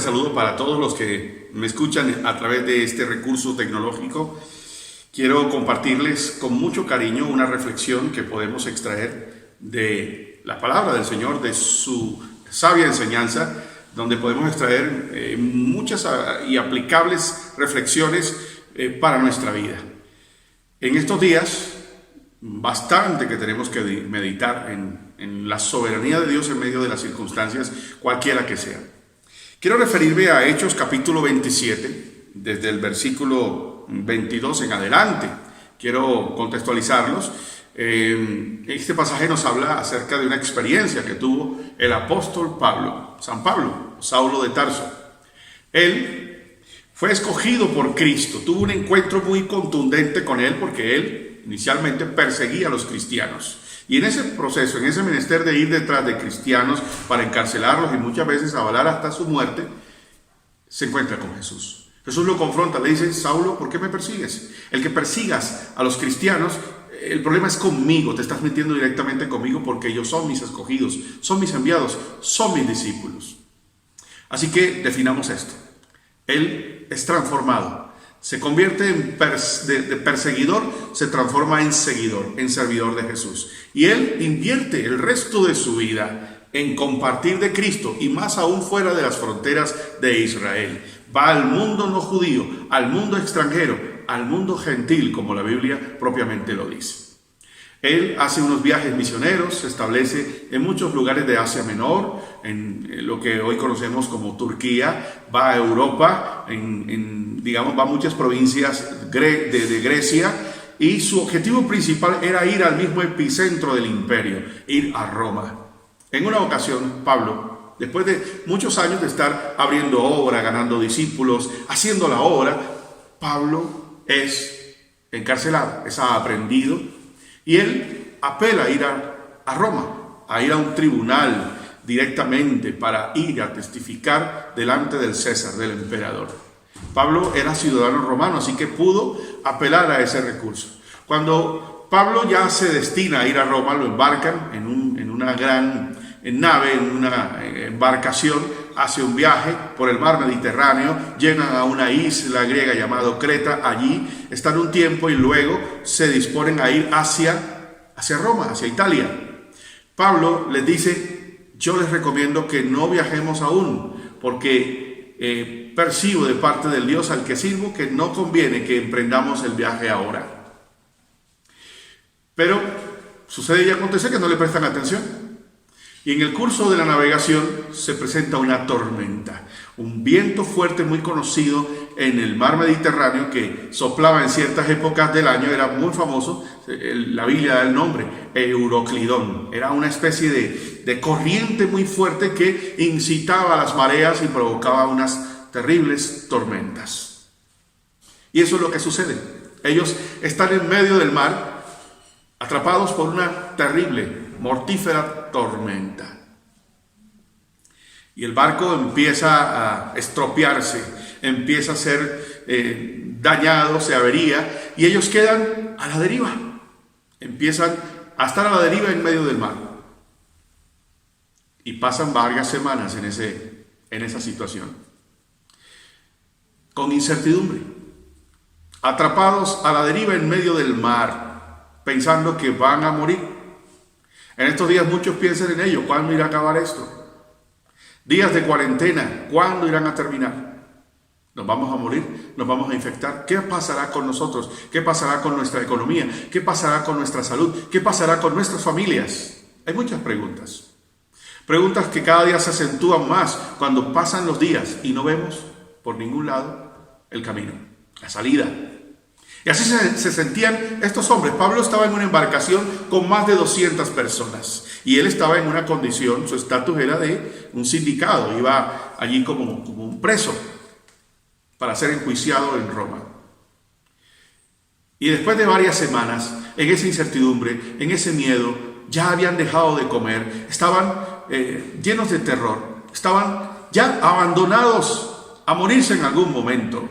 saludo para todos los que me escuchan a través de este recurso tecnológico. Quiero compartirles con mucho cariño una reflexión que podemos extraer de la palabra del Señor, de su sabia enseñanza, donde podemos extraer muchas y aplicables reflexiones para nuestra vida. En estos días, bastante que tenemos que meditar en la soberanía de Dios en medio de las circunstancias, cualquiera que sea. Quiero referirme a Hechos capítulo 27, desde el versículo 22 en adelante. Quiero contextualizarlos. Este pasaje nos habla acerca de una experiencia que tuvo el apóstol Pablo, San Pablo, Saulo de Tarso. Él fue escogido por Cristo, tuvo un encuentro muy contundente con él porque él inicialmente perseguía a los cristianos. Y en ese proceso, en ese menester de ir detrás de cristianos para encarcelarlos y muchas veces avalar hasta su muerte, se encuentra con Jesús. Jesús lo confronta, le dice: Saulo, ¿por qué me persigues? El que persigas a los cristianos, el problema es conmigo, te estás metiendo directamente conmigo porque ellos son mis escogidos, son mis enviados, son mis discípulos. Así que definamos esto. Él es transformado. Se convierte de perseguidor, se transforma en seguidor, en servidor de Jesús. Y él invierte el resto de su vida en compartir de Cristo, y más aún fuera de las fronteras de Israel. Va al mundo no judío, al mundo extranjero, al mundo gentil, como la Biblia propiamente lo dice. Él hace unos viajes misioneros, se establece en muchos lugares de Asia Menor, en lo que hoy conocemos como Turquía, va a Europa, va a muchas provincias de Grecia, y su objetivo principal era ir al mismo epicentro del imperio, ir a Roma. En una ocasión, Pablo, después de muchos años de estar abriendo obra, ganando discípulos, haciendo la obra, Pablo es encarcelado, es aprehendido. Y él apela a ir a Roma, a ir a un tribunal directamente para ir a testificar delante del César, del emperador. Pablo era ciudadano romano, así que pudo apelar a ese recurso. Cuando Pablo ya se destina a ir a Roma, lo embarcan en una gran nave, en una embarcación, hace un viaje por el mar Mediterráneo, llegan a una isla griega llamada Creta, allí están un tiempo y luego se disponen a ir hacia Roma, hacia Italia. Pablo les dice: yo les recomiendo que no viajemos aún, porque percibo de parte del Dios al que sirvo que no conviene que emprendamos el viaje ahora. Pero sucede y acontece que no le prestan atención. Y en el curso de la navegación se presenta una tormenta, un viento fuerte muy conocido en el mar Mediterráneo que soplaba en ciertas épocas del año, era muy famoso, la Biblia da el nombre, Euroclidón. Era una especie de corriente muy fuerte que incitaba a las mareas y provocaba unas terribles tormentas. Y eso es lo que sucede. Ellos están en medio del mar, atrapados por una terrible, mortífera tormenta. Y el barco empieza a estropearse, empieza a ser dañado, se avería, y ellos quedan a la deriva. Empiezan a estar a la deriva en medio del mar. Y pasan varias semanas en esa situación. Con incertidumbre. Atrapados a la deriva en medio del mar, pensando que van a morir. En estos días muchos piensan en ello: ¿cuándo irá a acabar esto? Días de cuarentena, ¿cuándo irán a terminar? ¿Nos vamos a morir? ¿Nos vamos a infectar? ¿Qué pasará con nosotros? ¿Qué pasará con nuestra economía? ¿Qué pasará con nuestra salud? ¿Qué pasará con nuestras familias? Hay muchas preguntas. Preguntas que cada día se acentúan más cuando pasan los días y no vemos por ningún lado el camino, la salida. Y así se sentían estos hombres. Pablo estaba en una embarcación con más de 200 personas. Y él estaba en una condición, su estatus era de un sindicado. Iba allí como un preso para ser enjuiciado en Roma. Y después de varias semanas, en esa incertidumbre, en ese miedo, ya habían dejado de comer. Estaban llenos de terror. Estaban ya abandonados a morirse en algún momento.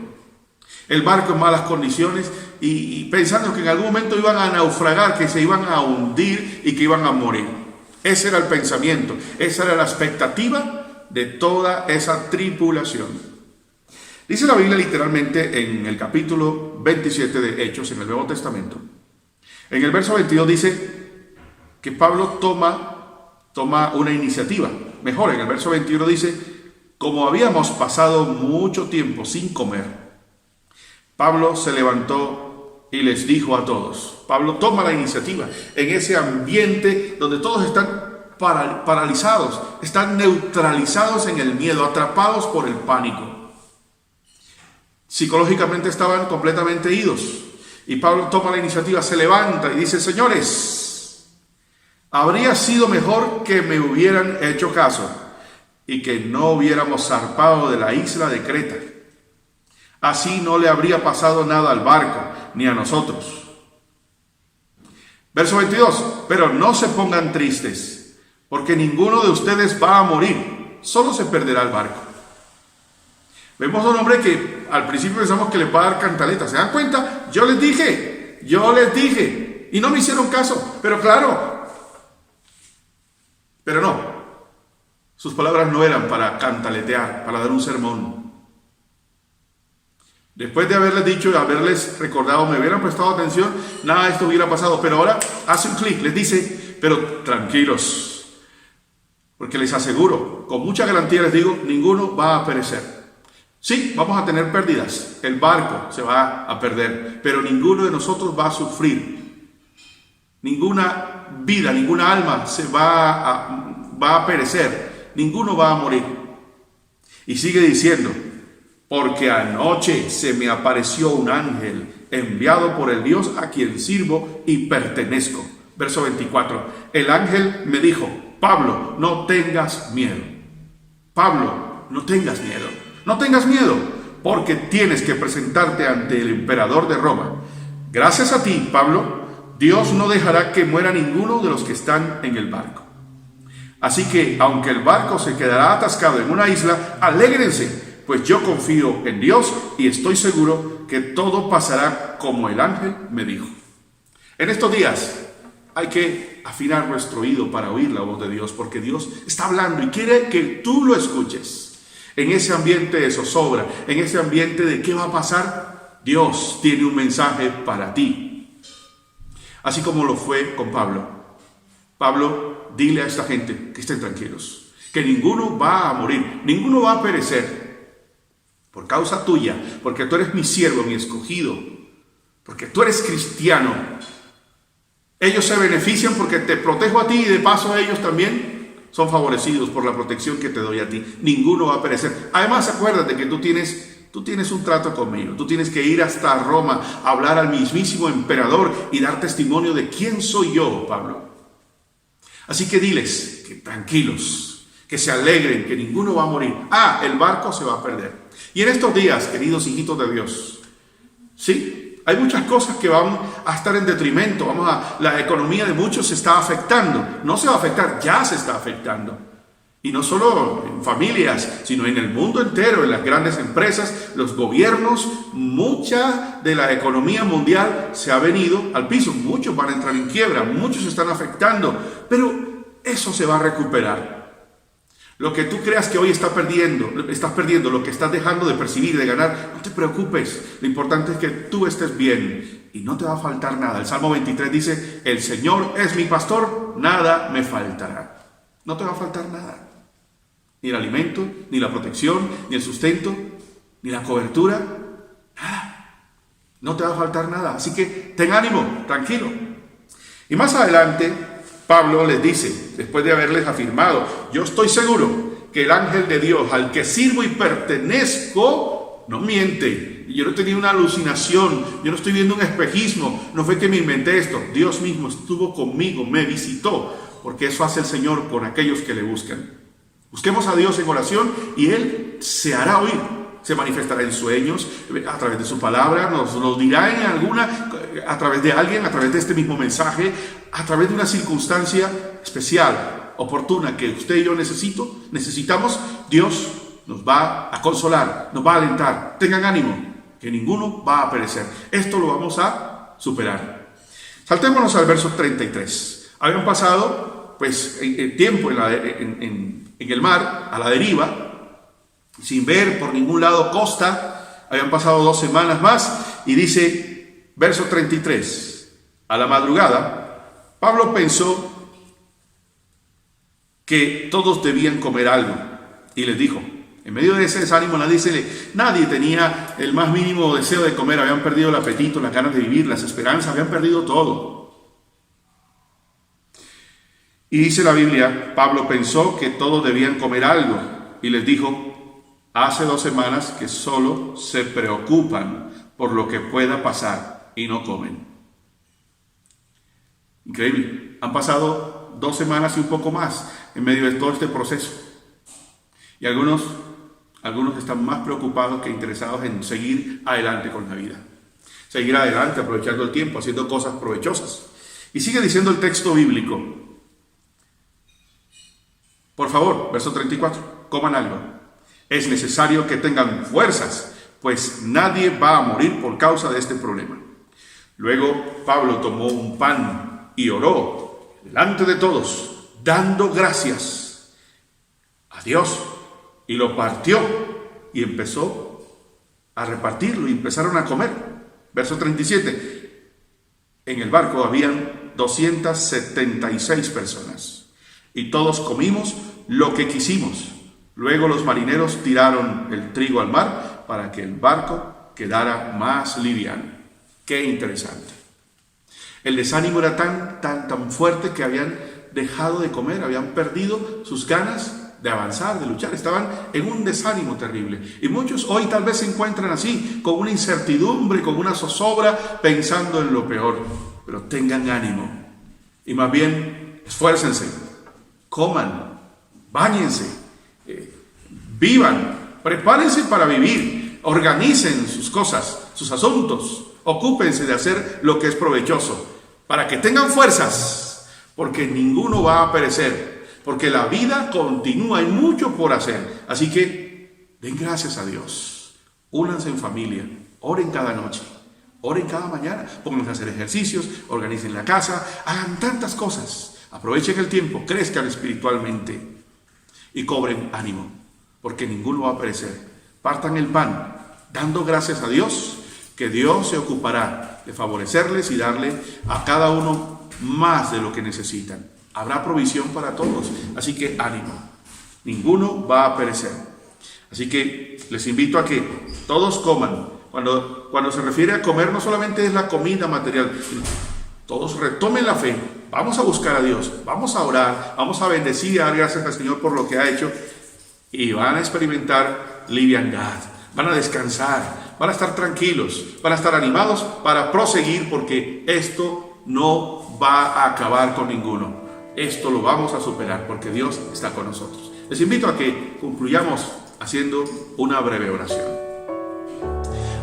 El barco en malas condiciones y pensando que en algún momento iban a naufragar, que se iban a hundir y que iban a morir. Ese era el pensamiento, esa era la expectativa de toda esa tribulación. Dice la Biblia literalmente en el capítulo 27 de Hechos, en el Nuevo Testamento. En el verso 22 dice que Pablo toma una iniciativa. Mejor, en el verso 21 dice, como habíamos pasado mucho tiempo sin comer, Pablo se levantó y les dijo a todos. Pablo toma la iniciativa en ese ambiente donde todos están paralizados, están neutralizados en el miedo, atrapados por el pánico. Psicológicamente estaban completamente idos. Y Pablo toma la iniciativa, se levanta y dice, señores, habría sido mejor que me hubieran hecho caso y que no hubiéramos zarpado de la isla de Creta. Así no le habría pasado nada al barco, ni a nosotros. Verso 22, pero no se pongan tristes, porque ninguno de ustedes va a morir, solo se perderá el barco. Vemos a un hombre que al principio pensamos que le va a dar cantaleta. ¿Se dan cuenta? Yo les dije, y no me hicieron caso, pero claro, pero no. Sus palabras no eran para cantaletear, para dar un sermón. Después de haberles dicho y haberles recordado, me hubieran prestado atención, nada de esto hubiera pasado. Pero ahora hace un clic, les dice, pero tranquilos, porque les aseguro, con mucha garantía les digo, ninguno va a perecer. Sí, vamos a tener pérdidas, el barco se va a perder, pero ninguno de nosotros va a sufrir. Ninguna vida, ninguna alma va a perecer, ninguno va a morir. Y sigue diciendo, porque anoche se me apareció un ángel enviado por el Dios a quien sirvo y pertenezco. Verso 24, el ángel me dijo, Pablo, no tengas miedo. Pablo, no tengas miedo. No tengas miedo, porque tienes que presentarte ante el emperador de Roma. Gracias a ti, Pablo, Dios no dejará que muera ninguno de los que están en el barco. Así que, aunque el barco se quedará atascado en una isla, alégrense, pues yo confío en Dios y estoy seguro que todo pasará como el ángel me dijo. En estos días hay que afinar nuestro oído para oír la voz de Dios, porque Dios está hablando y quiere que tú lo escuches. En ese ambiente de zozobra, en ese ambiente de qué va a pasar, Dios tiene un mensaje para ti. Así como lo fue con Pablo. Pablo, dile a esta gente que estén tranquilos, que ninguno va a morir, ninguno va a perecer por causa tuya, porque tú eres mi siervo, mi escogido, porque tú eres cristiano. Ellos se benefician porque te protejo a ti y de paso ellos también son favorecidos por la protección que te doy a ti. Ninguno va a perecer. Además, acuérdate que tú tienes un trato conmigo. Tú tienes que ir hasta Roma, a hablar al mismísimo emperador y dar testimonio de quién soy yo, Pablo. Así que diles que tranquilos, que se alegren, que ninguno va a morir. El barco se va a perder. Y en estos días, queridos hijitos de Dios, ¿sí? Hay muchas cosas que van a estar en detrimento. La economía de muchos se está afectando. No se va a afectar, ya se está afectando. Y no solo en familias, sino en el mundo entero, en las grandes empresas, los gobiernos. Mucha de la economía mundial se ha venido al piso. Muchos van a entrar en quiebra, muchos se están afectando. Pero eso se va a recuperar. Lo que tú creas que hoy estás perdiendo, lo que estás dejando de percibir, de ganar, no te preocupes. Lo importante es que tú estés bien y no te va a faltar nada. El Salmo 23 dice, el Señor es mi pastor, nada me faltará. No te va a faltar nada. Ni el alimento, ni la protección, ni el sustento, ni la cobertura. Nada. No te va a faltar nada. Así que ten ánimo, tranquilo. Y más adelante Pablo les dice, después de haberles afirmado, yo estoy seguro que el ángel de Dios al que sirvo y pertenezco no miente. Yo no he tenido una alucinación, yo no estoy viendo un espejismo, no fue que me inventé esto. Dios mismo estuvo conmigo, me visitó, porque eso hace el Señor con aquellos que le buscan. Busquemos a Dios en oración y Él se hará oír. Se manifestará en sueños, a través de su palabra, nos lo dirá a través de alguien, a través de este mismo mensaje, a través de una circunstancia especial, oportuna, que usted y yo necesitamos. Dios nos va a consolar, nos va a alentar. Tengan ánimo, que ninguno va a perecer. Esto lo vamos a superar. Saltémonos al verso 33. Habían pasado, tiempo en en el mar, a la deriva, sin ver por ningún lado costa. Habían pasado 2 semanas más y dice, verso 33, a la madrugada, Pablo pensó que todos debían comer algo y les dijo, en medio de ese desánimo nadie tenía el más mínimo deseo de comer, habían perdido el apetito, las ganas de vivir, las esperanzas, habían perdido todo. Y dice la Biblia, Pablo pensó que todos debían comer algo y les dijo, hace 2 semanas que solo se preocupan por lo que pueda pasar y no comen. Increíble, han pasado 2 semanas y un poco más en medio de todo este proceso. Y algunos están más preocupados que interesados en seguir adelante con la vida. Seguir adelante, aprovechando el tiempo, haciendo cosas provechosas. Y sigue diciendo el texto bíblico. Por favor, verso 34, coman algo. Es necesario que tengan fuerzas, pues nadie va a morir por causa de este problema. Luego Pablo tomó un pan y oró delante de todos, dando gracias a Dios, y lo partió y empezó a repartirlo y empezaron a comer. Verso 37, en el barco habían 276 personas. Y todos comimos lo que quisimos. Luego los marineros tiraron el trigo al mar para que el barco quedara más liviano. Qué interesante. El desánimo era tan fuerte que habían dejado de comer, habían perdido sus ganas de avanzar, de luchar. Estaban en un desánimo terrible. Y muchos hoy tal vez se encuentran así, con una incertidumbre, con una zozobra, pensando en lo peor. Pero tengan ánimo. Y más bien, esfuércense. Coman, báñense, vivan, prepárense para vivir, organicen sus cosas, sus asuntos, ocúpense de hacer lo que es provechoso, para que tengan fuerzas, porque ninguno va a perecer, porque la vida continúa, hay mucho por hacer. Así que den gracias a Dios, únanse en familia, oren cada noche, oren cada mañana, pónganse a hacer ejercicios, organicen la casa, hagan tantas cosas. Aprovechen el tiempo, crezcan espiritualmente y cobren ánimo, porque ninguno va a perecer. Partan el pan, dando gracias a Dios, que Dios se ocupará de favorecerles y darle a cada uno más de lo que necesitan. Habrá provisión para todos, así que ánimo, ninguno va a perecer. Así que les invito a que todos coman. Cuando se refiere a comer, no solamente es la comida material, todos retomen la fe. Vamos a buscar a Dios, vamos a orar, vamos a bendecir y dar gracias al Señor por lo que ha hecho. Y van a experimentar liviandad, van a descansar, van a estar tranquilos, van a estar animados para proseguir, porque esto no va a acabar con ninguno. Esto lo vamos a superar porque Dios está con nosotros. Les invito a que concluyamos haciendo una breve oración.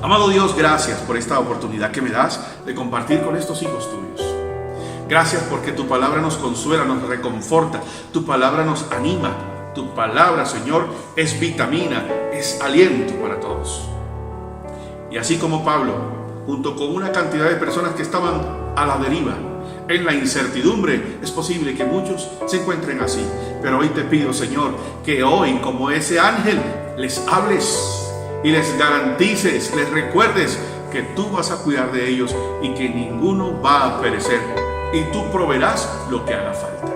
Amado Dios, gracias por esta oportunidad que me das de compartir con estos hijos tuyos. Gracias porque tu palabra nos consuela, nos reconforta, tu palabra nos anima, tu palabra, Señor, es vitamina, es aliento para todos. Y así como Pablo, junto con una cantidad de personas que estaban a la deriva, en la incertidumbre, es posible que muchos se encuentren así. Pero hoy te pido, Señor, que hoy, como ese ángel, les hables y les garantices, les recuerdes que tú vas a cuidar de ellos y que ninguno va a perecer. Y tú proveerás lo que haga falta.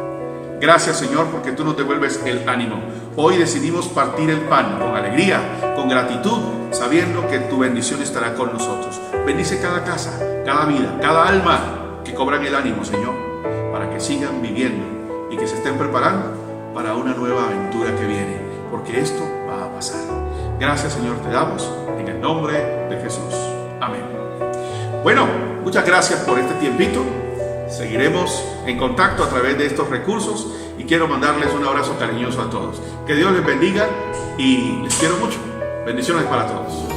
Gracias, Señor, porque tú nos devuelves el ánimo. Hoy decidimos partir el pan con alegría, con gratitud, sabiendo que tu bendición estará con nosotros. Bendice cada casa, cada vida, cada alma que cobran el ánimo, Señor, para que sigan viviendo y que se estén preparando para una nueva aventura que viene, porque esto va a pasar. Gracias, Señor, te damos en el nombre de Jesús. Amén. Bueno, muchas gracias por este tiempito. Seguiremos en contacto a través de estos recursos y quiero mandarles un abrazo cariñoso a todos. Que Dios les bendiga y les quiero mucho. Bendiciones para todos.